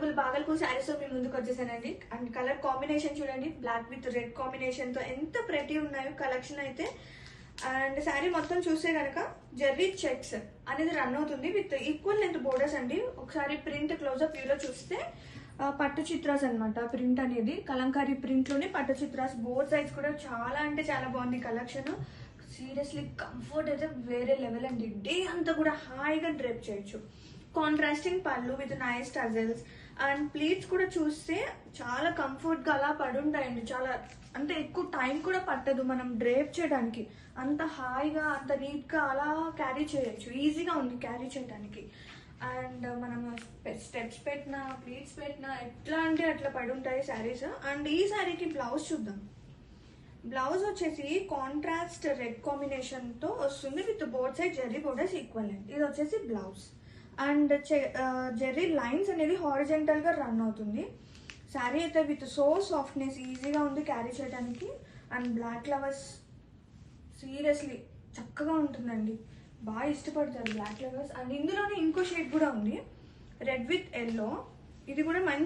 Beautiful Bhagalpur saris తో మీ ముందుకు వచ్చేసానండి. అండ్ కలర్ కాంబినేషన్ చూడండి, బ్లాక్ విత్ రెడ్ కాంబినేషన్ తో ఎంత ప్రెటీ ఉన్నాయో కలెక్షన్ అయితే. అండ్ శారీ మొత్తం చూస్తే కనుక జెర్రీ చెక్స్ అనేది రన్ అవుతుంది విత్ ఈక్వల్ లెంత్ బోర్డర్స్ అండి. ఒకసారి ప్రింట్ క్లోజ్అప్ వ్యూలో చూస్తే పట్టు చిత్రాస్ అనమాట. ప్రింట్ అనేది కలంకారీ ప్రింట్ లోనే పట్టు చిత్రాస్. బోత్ సైడ్స్ కూడా చాలా అంటే చాలా బాగుంది కలెక్షన్. సీరియస్లీ కంఫర్ట్ అయితే వేరే లెవెల్ అండి. డే అంతా కూడా హాయిగా డ్రేప్ చేయొచ్చు. కాంట్రాస్టింగ్ పళ్ళు with nice tassels and pleats కూడా చూస్తే చాలా కంఫర్ట్ గా అలా పడుంటాయండి. చాలా అంటే ఎక్కువ టైం కూడా పట్టదు మనం డ్రేప్ చేయడానికి. అంత హాయిగా అంత నీట్ గా అలా క్యారీ చేయొచ్చు. ఈజీగా ఉంది క్యారీ చేయడానికి. అండ్ మనం స్టెప్స్ పెట్టినా ప్లీట్స్ పెట్టినా ఎట్లా అంటే అట్లా పడుంటాయి శారీస్. అండ్ ఈ శారీకి బ్లౌజ్ చూద్దాం. బ్లౌజ్ వచ్చేసి కాంట్రాస్ట్ రెడ్ కాంబినేషన్ తో వస్తుంది with both side Jerry borders equal. ఇది వచ్చేసి బ్లౌజ్. అండ్ జెర్రీ లైన్స్ అనేది హారిజెంటల్ గా రన్ అవుతుంది. శారీ అయితే విత్ సో సాఫ్ట్నెస్, ఈజీగా ఉంది క్యారీ చేయడానికి. అండ్ బ్లాక్ ఫ్లవర్స్ సీరియస్లీ చక్కగా ఉంటుందండి, బాగా ఇష్టపడతారు బ్లాక్ ఫ్లవర్స్. అండ్ ఇందులోనే ఇంకో షేడ్ కూడా ఉంది, రెడ్ విత్ ఎల్లో. ఇది కూడా మంచి